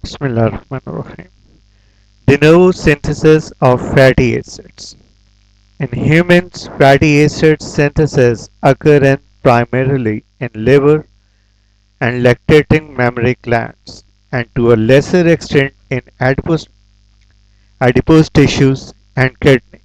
Bismillahirrahmanirrahim. De novo synthesis of fatty acids. In humans, fatty acid synthesis occur primarily in liver and lactating mammary glands, and to a lesser extent in adipose tissues and kidney.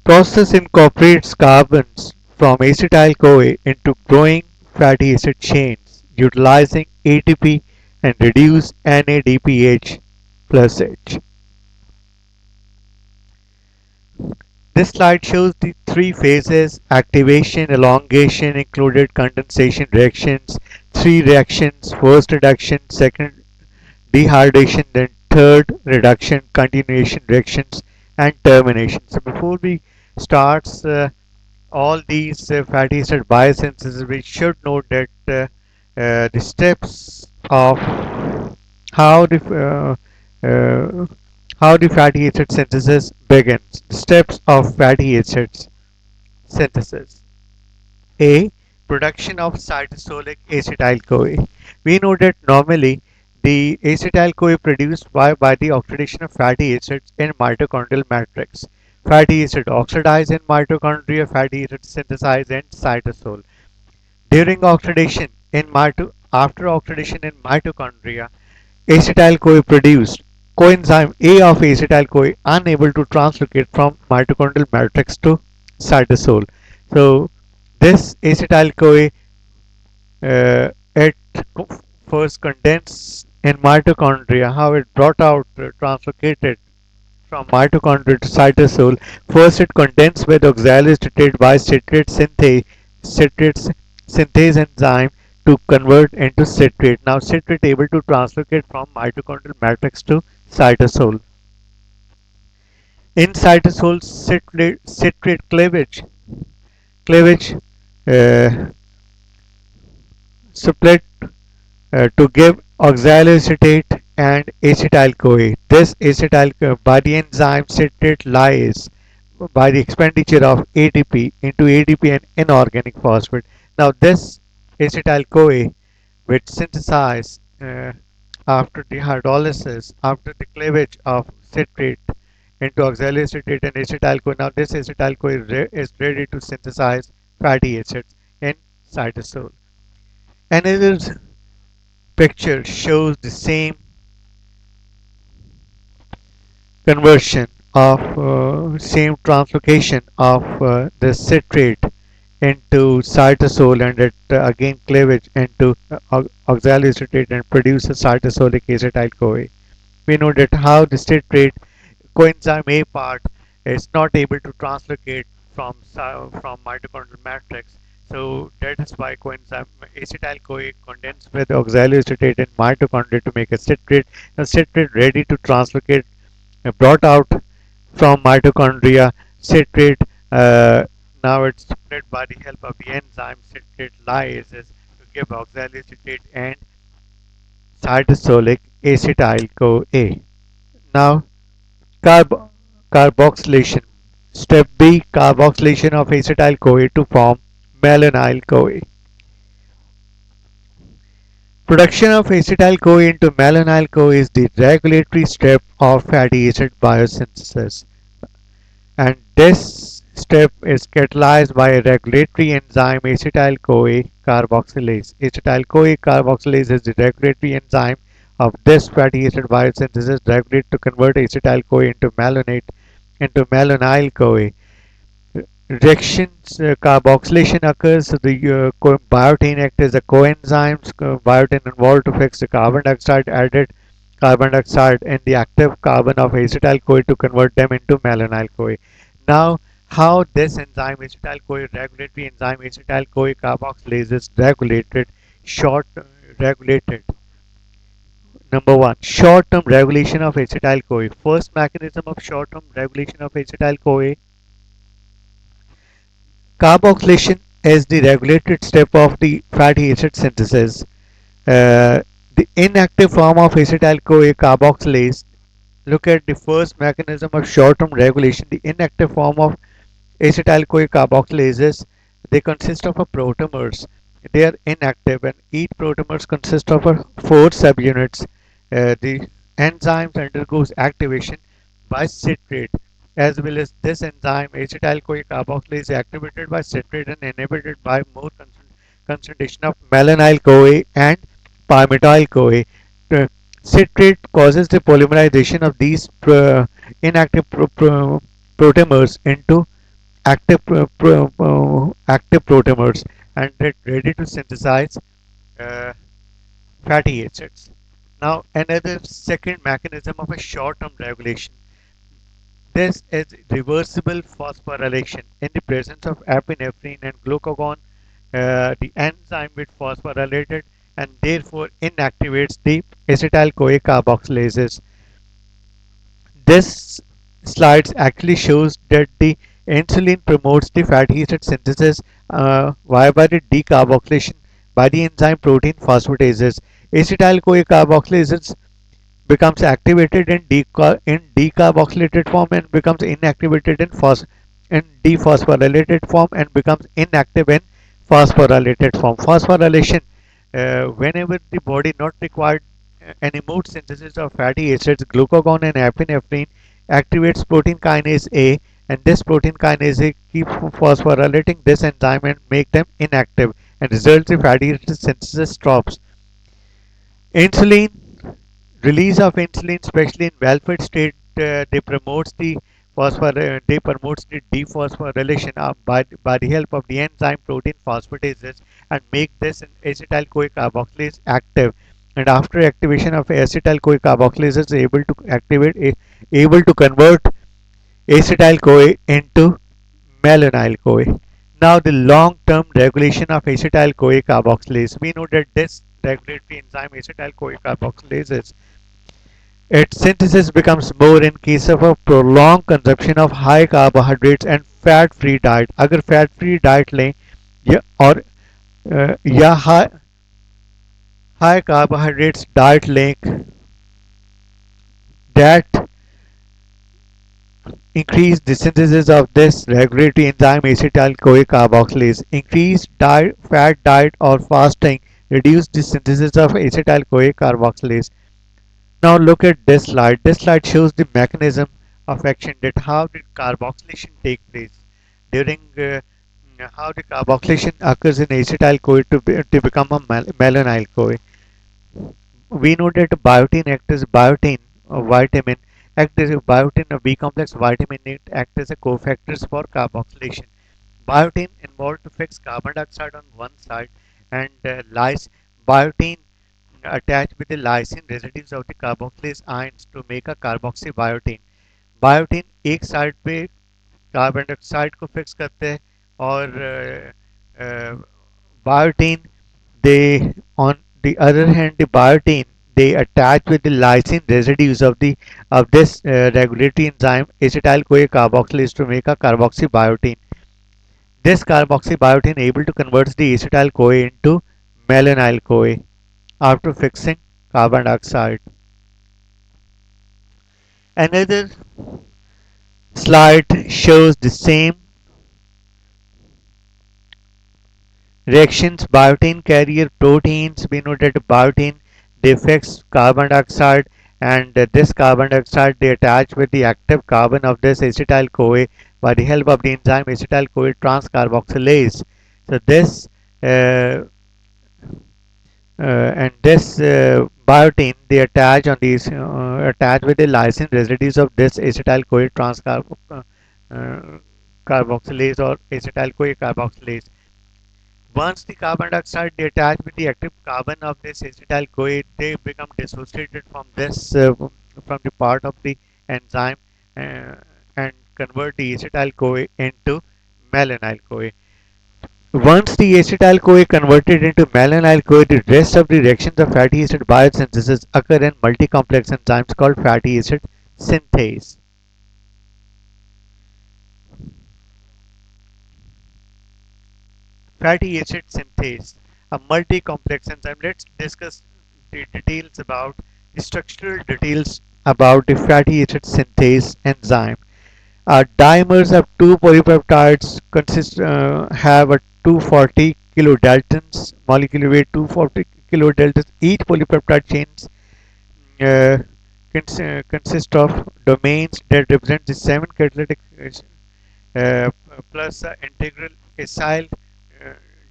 Process incorporates carbons from acetyl-CoA into growing fatty acid chains, utilizing ATP and reduced NADPH plus H. This slide shows the three phases: activation, elongation, included condensation reactions, three reactions: first reduction, second dehydration, then third reduction, continuation reactions, and termination. So before we start all these fatty acid biosynthesis, we should note that the steps of how the fatty acid synthesis begins. The steps of fatty acids synthesis. A. Production of cytosolic acetyl-CoA. We know that normally the acetyl-CoA produced by the oxidation of fatty acids in mitochondrial matrix. Fatty acid oxidize in mitochondria, fatty acid synthesize in cytosol. During oxidation in after oxidation in mitochondria, acetyl-CoA produced. Coenzyme A of acetyl-CoA unable to translocate from mitochondrial matrix to cytosol. So this acetyl-CoA it first condensed in mitochondria. How it brought out translocated from mitochondria to cytosol. First it condensed with oxaloacetate by citrate synthase enzyme to convert into citrate. Now citrate able to translocate from mitochondrial matrix to cytosol. In cytosol, citrate cleavage uh, split to give oxaloacetate and acetyl-CoA. This acetyl by the enzyme citrate lyase by the expenditure of ATP into ADP and inorganic phosphate. Now this acetyl-CoA which synthesized after dehydrolysis, after the cleavage of citrate into oxaloacetate and acetyl-CoA. Now this acetyl-CoA is ready to synthesize fatty acids in cytosol. Another picture shows the same conversion of same translocation of the citrate into cytosol, and it again cleavage into oxaloacetate and produces cytosolic acetyl-CoA. We know that how the citrate coenzyme A part is not able to translocate from mitochondrial matrix. So that is why coenzyme acetyl-CoA condensed with oxaloacetate in mitochondria to make a citrate. Now citrate ready to translocate brought out from mitochondria. Citrate now it's split by the help of the enzyme citrate lyase to give oxaloacetate and cytosolic acetyl-CoA. Now carb carboxylation. Step B, carboxylation of acetyl-CoA to form malonyl-CoA. Production of acetyl-CoA into malonyl-CoA is the regulatory step of fatty acid biosynthesis, and this step is catalyzed by a regulatory enzyme acetyl-CoA carboxylase. Acetyl-CoA carboxylase is the regulatory enzyme of this fatty acid biosynthesis regulate to convert acetyl-CoA into malonyl-CoA. Reactions carboxylation occurs. The biotin acts as a coenzyme. Biotin involved to fix the carbon dioxide added carbon dioxide and the active carbon of acetyl-CoA to convert them into malonyl-CoA. Now, how this enzyme acetyl-CoA regulatory enzyme acetyl-CoA carboxylase is short regulated. Number one, short-term regulation of acetyl-CoA. First mechanism of short-term regulation of acetyl-CoA. Carboxylation is the regulated step of the fatty acid synthesis. The inactive form of acetyl-CoA carboxylase. Look at the first mechanism of short-term regulation. The inactive form of acetyl-CoA carboxylases, they consist of a protomers. They are inactive, and each protomers consist of four subunits. The enzymes undergoes activation by citrate, as well as this enzyme acetyl-CoA carboxylase is activated by citrate and inhibited by more concentration of malonyl-CoA and palmitoyl-CoA. Uh, Citrate causes the polymerization of these inactive proteomers into active proteomers and get ready to synthesize uh, fatty acids. Now, another second mechanism of a short-term regulation. This is reversible phosphorylation in the presence of epinephrine and glucagon. The enzyme is phosphorylated and therefore inactivates the acetyl-CoA carboxylases. This slide actually shows that the insulin promotes the fatty acid synthesis via by the decarboxylation by the enzyme protein phosphatases. Acetyl-CoA carboxylases becomes activated in decarboxylated form and becomes inactivated in dephosphorylated form and becomes inactive in phosphorylated form. Phosphorylation, whenever the body not required any more synthesis of fatty acids, glucagon and epinephrine activates protein kinase A, and this protein kinase A keeps phosphorylating this enzyme and make them inactive, and results in fatty acid synthesis drops. Insulin release of insulin, especially in well-fed state, they promotes the dephosphorylation by the help of the enzyme protein phosphatases and make this acetyl-CoA carboxylase active. And after activation of acetyl-CoA carboxylase is able to convert acetyl-CoA into malonyl-CoA. Now the long-term regulation of acetyl-CoA carboxylase. We know that this regulatory enzyme acetyl-CoA carboxylase, its synthesis becomes more in case of a prolonged consumption of high carbohydrates and fat free diet. अगर fat free diet लें या और या high carbohydrates diet लें, that increase the synthesis of this regulatory enzyme acetyl-CoA carboxylase. Increased fat diet or fasting reduce the synthesis of acetyl-CoA carboxylase. Now look at this slide. This slide shows the mechanism of action, that how did carboxylation take place during how the carboxylation occurs in acetyl-CoA to become a malonyl-CoA. We know that biotin acts as biotin, a vitamin, act as a biotin, a B complex vitamin, it acts as a cofactors for carboxylation. Biotin involved to fix carbon dioxide on one side and biotin attached with the lysine residues of the carboxylase ions to make a carboxybiotin. Biotin एक side पे carbon dioxide को fix करते हैं और biotin, they on the other hand the biotin, they attach with the lysine residues of this regulatory enzyme acetyl CoA carboxylase to make a carboxybiotin. This carboxybiotin able to convert the acetyl CoA into malonyl CoA after fixing carbon dioxide. Another slide shows the same reactions. Biotin carrier proteins, we know that biotin, they fix carbon dioxide, and this carbon dioxide they attach with the active carbon of this acetyl CoA by the help of the enzyme acetyl CoA transcarboxylase. So this uh, and this biotin, they attach on these attach with the lysine residues of this acetyl CoA carboxylase or acetyl CoA carboxylase. Once the carbon dioxide they attach with the active carbon of this acetyl CoA, they become dissociated from this from the part of the enzyme uh, and convert the acetyl CoA into malonyl CoA. Once the acetyl CoA converted into malonyl CoA, the rest of the reactions of fatty acid biosynthesis occur in multi-complex enzymes called fatty acid synthase. Fatty acid synthase, a multi-complex enzyme. Let's discuss the details about the structural details about the fatty acid synthase enzyme. Dimers of two polypeptides have a 240 kilodaltons molecular weight, 240 kilodaltons each polypeptide chains uh, consist of domains that represent the seven catalytic plus integral acyl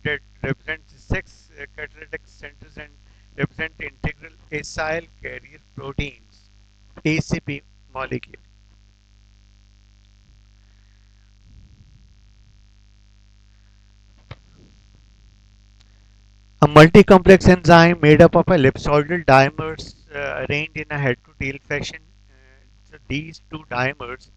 that represents the six catalytic centers and represent integral acyl carrier proteins ACP molecule. A multi-complex enzyme made up of ellipsoidal dimers arranged in a head-to-tail fashion. So these two dimers,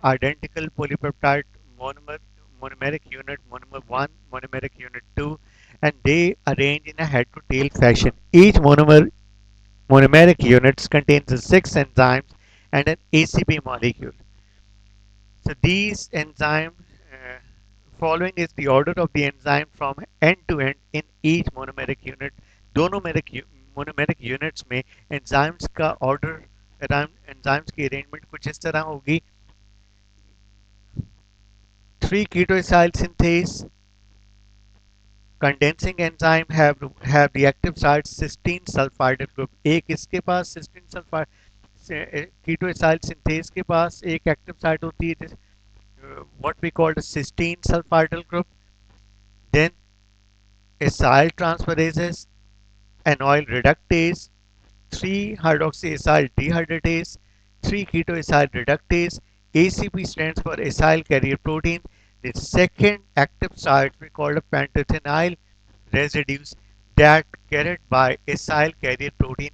identical polypeptide monomer, monomeric unit monomer 1, monomeric unit 2, and they arrange in a head-to-tail fashion. Each monomeric units contains six enzymes and an ACP molecule. So these enzymes following is the order of the enzyme from end to end in each monomeric unit. Monomeric units में enzymes का order enzymes की arrangement कुछ इस तरह होगी 3 ketoacyl synthase condensing enzyme have the active site cysteine sulfide group एक इसके पास cysteine sulfide ketoacyl synthase के पास एक एक्टिव साइट होती है what we call the cysteine sulfidal group. Then acyl transferases, anoyl reductase, 3-hydroxyacyl dehydratase, 3-ketoacyl reductase. ACP stands for acyl carrier protein. The second active site we call the pantotheniol residues that carried by acyl carrier protein.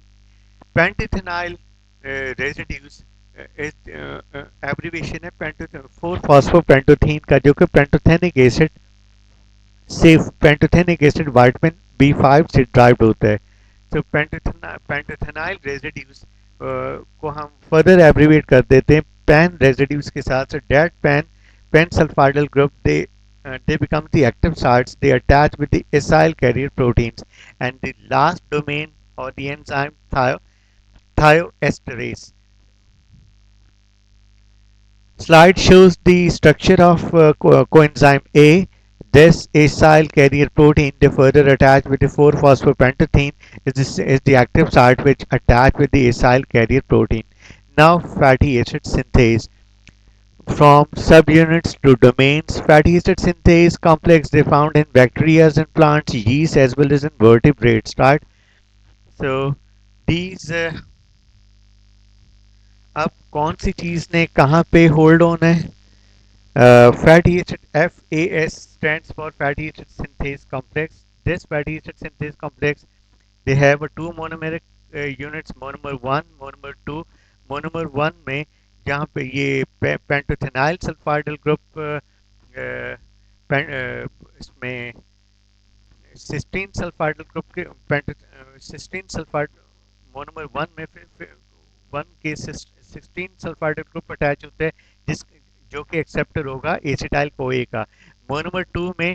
Pantotheniol residues is abbreviation है 4-phosphopantothene का जो कि pantothenic acid से pantothenic acid vitamin B5 से derived होता है तो पैंटोथेनाइल residues को हम फर्दर एब्रीवेट कर देते हैं पैन रेजिड्यूज के साथ that pan sulfhydryl group they become the active sites they attach with the acyl carrier proteins and the last domain or the enzyme thioesterase. Slide shows the structure of coenzyme A. This acyl carrier protein, they further attached with the 4-phosphopantothene, is the active site which attach with the acyl carrier protein. Now, fatty acid synthase. From subunits to domains, fatty acid synthase complex they found in bacteria and plants, yeast as well as in vertebrates, right? So, these अब कौन सी चीज ने कहाँ पे hold on है fatty acid FAS stands for fatty acid synthase complex. This fatty acid synthase complex they have a two monomeric units monomer 1 monomer 2 monomer 1 में जहाँ पे ये पेंटोथेनाइल सल्फाइडल ग्रुप इसमें सिस्टीन सल्फाइडल ग्रुप के सिस्टीन सल्फाइड मोनोमर वन में फिर one के cysteine सल्फाइडल group attach होते हैं जिस जो कि एक्सेप्टर होगा एसिटाइल कोए का मोनोमर टू में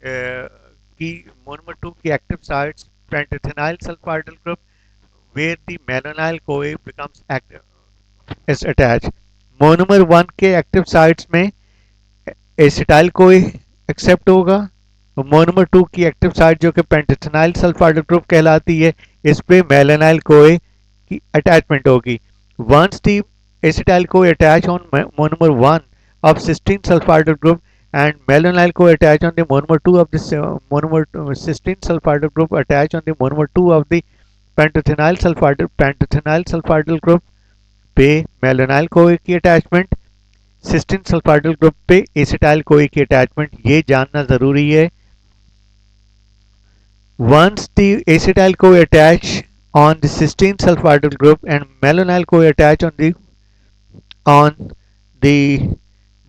की मोनोमर टू की active sites pantothenyl sulfhydryl group where the malonyl CoA becomes active is attached. Monomer 1 के एक्टिव साइट्स में एसिटाइल कोई एक्सेप्ट होगा और मोनोमर 2 की एक्टिव साइट जो कि पेंटेथेनाइल सल्फाइडल ग्रुप कहलाती है इस पे मेलानाइल कोए की अटैचमेंट होगी once the acetyl CoA attach on monomer 1 of cysteine sulfidal group and malonyl co attach on the monomer 2 of this monomer cysteine sulfidal group attach on the monomer 2 of the पैंटोथेनाइल सल्फाइडल group पे मेलोनाइल कोए की attachment cysteine सल्फाइडल group पे acetyl CoA की attachment ये जानना जरूरी है once the acetyl CoA attach on the cysteine sulfidal group and malonyl CoA attach on the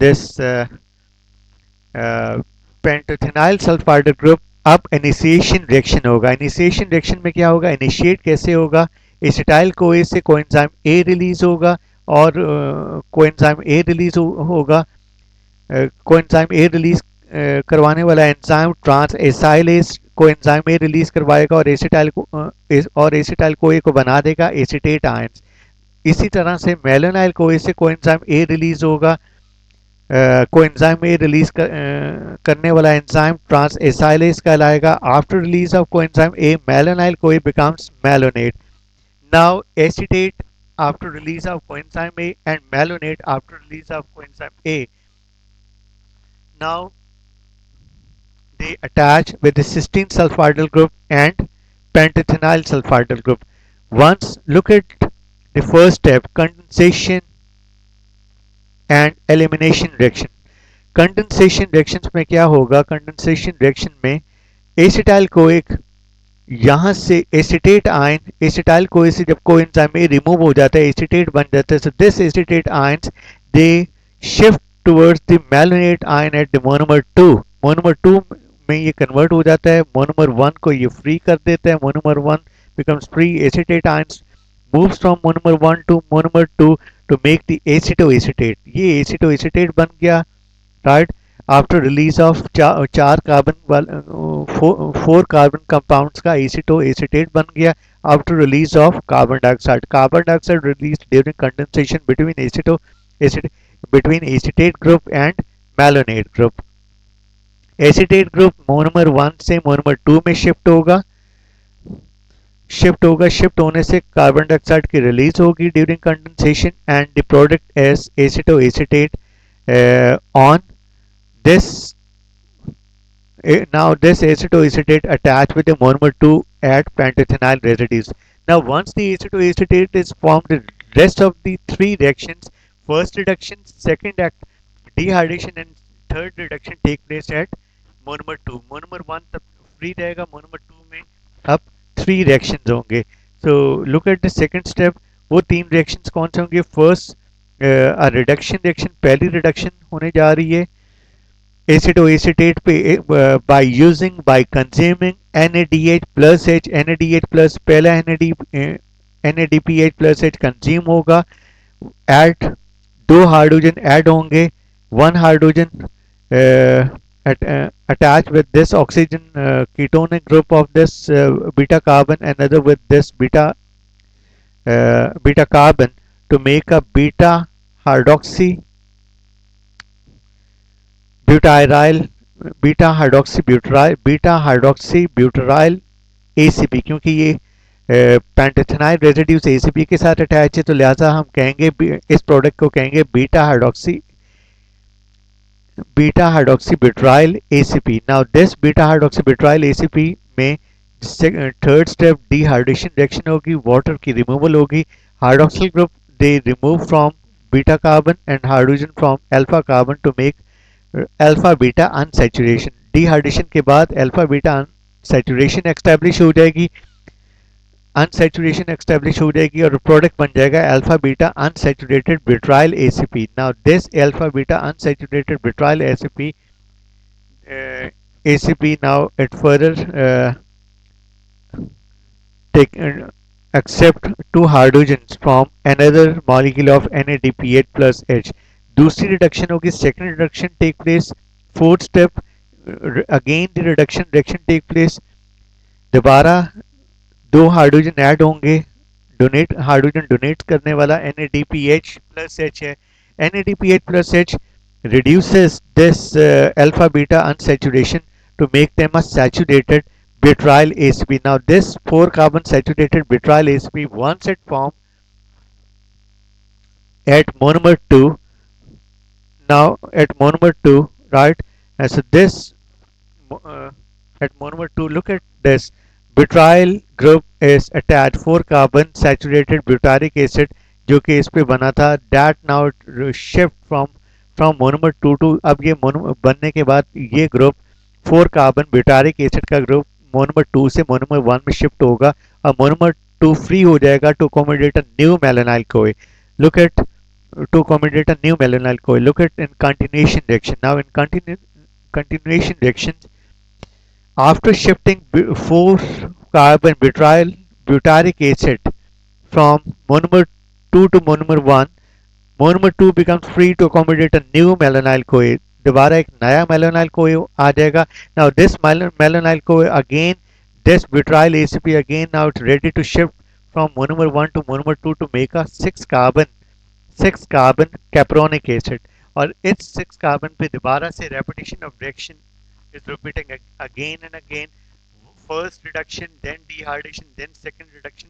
this pantothenyl sulfhydryl group अब इनिशिएशन रिएक्शन होगा इनिशिएशन रिएक्शन में क्या होगा इनिशिएट कैसे होगा एसिटाइल कोए से कोएंजाइम ए रिलीज होगा और कोएंजाइम ए रिलीज होगा कोएंजाइम ए रिलीज करवाने वाला enzyme transacylase coenzyme A release करवाएगा और एसिटाइल कोए को बना देगा एसिटेट आयंस इसी तरह से मेलोनाइल कोए से कोएंजाइम ए रिलीज होगा कोएंजाइम ए रिलीज करने वाला एंजाइम ट्रांस एसाइलेज कहलाएगा after release of coenzyme A malonyl CoA becomes malonate Now acetate after release of coenzyme A and malonate after release of coenzyme A. Now they attach with the cysteine sulfidyl group and pentathinyl sulfidyl group. Once look at the first step, condensation and elimination reaction. Condensation reactions में क्या होगा? Condensation reaction में acetyl कोएक यहाँ से acetate ion acetyl CoA से जब coenzyme A remove हो जाता है एसिटेट बन जाता है so this acetate ions they shift towards the malonate ion at the monomer 2 monomer 2 में ये कन्वर्ट हो जाता है मोनोमर 1 को ये फ्री कर देता है monomer 1 becomes free acetate ions moves from monomer 1 to monomer 2 to make the acetoacetate ये acetoacetate बन गया right after release of चार कार्बन फोर कार्बन कंपाउंड्स का एसिटो एसिटेट बन गया after release of carbon dioxide released during condensation between acetate group and malonate group acetate group monomer 1 से monomer 2 में shift होने से कार्बन डाइऑक्साइड की रिलीज होगी during condensation and the product as acetoacetate on this now this acetoacetate attach with the monomer 2 at pentathinyl residues. Now once the acetoacetate is formed, the rest of the three reactions, first reduction, second act dehydration and third reduction take place at monomer 2. Monomer 1 तब free रहेगा, monomer 2 में अब three reactions होंगे. So look at the second step. वो तीन reactions कौन से होंगे? First a reduction reaction, पहली reduction होने जा रही है acetoacetate by consuming NADH plus H NADH plus पहला NADPH plus H कंज्यूम होगा ऐड दो हाइड्रोजन ऐड होंगे one hydrogen attached with this oxygen ketonic group of this beta carbon another with this beta carbon to make a beta hydroxy butyryl beta hydroxy butyryl ACP क्योंकि ये पेंटेथेनाइल residues ACP के साथ attach है तो लिहाजा हम कहेंगे इस प्रोडक्ट को कहेंगे beta hydroxy butyryl ACP now this beta hydroxy butyryl ACP में थर्ड स्टेप डिहाइड्रेशन रिएक्शन होगी वाटर की रिमूवल होगी hydroxyl group they remove from beta carbon and hydrogen from alpha carbon to make alpha beta unsaturation dehydration के बाद alpha beta unsaturation establish हो जाएगी और product बन जाएगा alpha beta unsaturated butyl ACP now this alpha beta unsaturated butyl ACP now it further take accept two hydrogens from another molecule of NADPH plus H दूसरी reduction होगी second reduction take place fourth step again the reduction reaction take place दोबारा दो hydrogen add होंगे hydrogen donate करने वाला NADPH plus H है NADPH plus H reduces this alpha beta unsaturation to make them a saturated butyryl ACP. Now this 4 carbon saturated butyryl ACP once it formed at monomer 2 now at monomer 2 right and so this at monomer 2 look at this butyryl group is attached 4 carbon saturated butyric acid जो कि इस पे बना था that now shift from monomer 2 to अब ये बनने के बाद ये ग्रुप 4 कार्बन ब्यूटारिक एसिड का ग्रुप मोनोमर 2 से मोनोमर 1 में शिफ्ट होगा और मोनोमर 2 फ्री हो जाएगा टू अकोमोडेट अ न्यू मेलानाइल कोए look at to accommodate a new malonyl CoA. Look at in continuation reaction. Now in continuation reactions, after shifting 4 carbon butyric acid from monomer 2 to monomer 1, monomer 2 becomes free to accommodate a new malonyl CoA. दोबारा एक नया malonyl CoA आ जाएगा. Now this malonyl CoA again, this butyryl ACP again now it's ready to shift from monomer 1 to monomer 2 to make a 6 carbon caproic acid और इस 6 carbon पे दोबारा से repetition of reaction is repeating again and again first reduction then dehydration then second reduction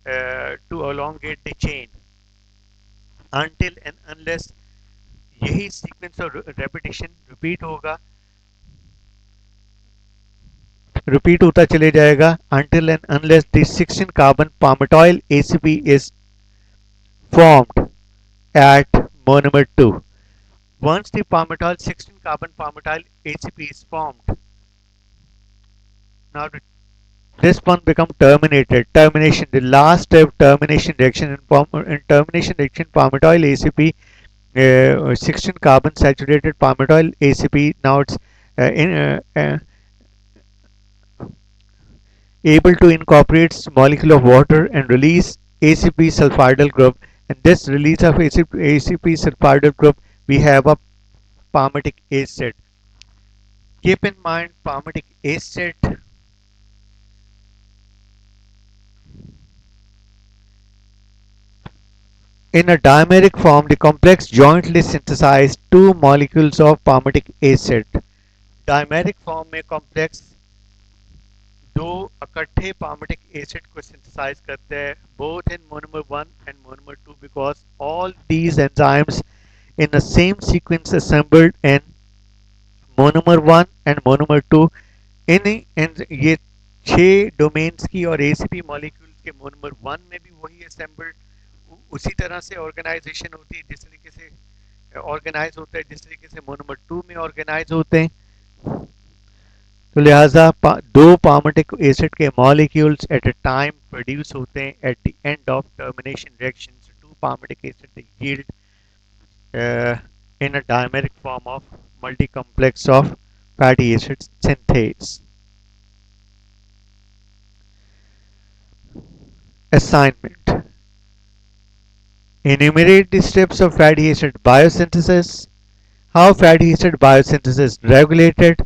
to elongate the chain until and unless यही sequence और repetition repeat होता चले जाएगा until and unless the 16 carbon palmitoyl ACP is formed at monomer 2. Once the palmitoyl 16 carbon palmitoyl ACP is formed, now this one become terminated. Termination, the last step, termination reaction in termination reaction palmitoyl ACP 16 carbon saturated palmitoyl ACP. Now it's able to incorporate molecule of water and release ACP sulfidyl group. And this release of ACP sulfidyl group, we have a palmitic acid. Keep in mind, palmitic acid in a dimeric form, the complex jointly synthesizes two molecules of palmitic acid. Dimeric form में complex दो इकट्ठे palmitic acid को synthesize करते हैं both in monomer 1 and monomer 2 because all these enzymes in the same sequence assembled in monomer 1 and monomer 2 इन ये छह domains की और एसीपी मॉलिक्यूल्स के मोनोमर 1 में भी वही असेंबल्ड उसी तरह से ऑर्गेनाइजेशन होती है जिस तरीके से ऑर्गेनाइज होता है जिस तरीके से मोनोमर 2 में ऑर्गेनाइज होते हैं तो लिहाजा दो पार्मेटिक एसिड के molecules at a time produce होते हैं at the end of termination reactions two palmitic acid yield in a dimeric form of multi-complex of fatty acid synthase. Assignment: enumerate the steps of fatty acid biosynthesis, how fatty acid biosynthesis is regulated,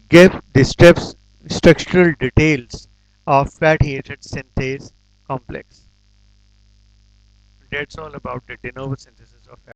give the steps structural details of fatty acid synthase complex. That's all about the de novo synthesis.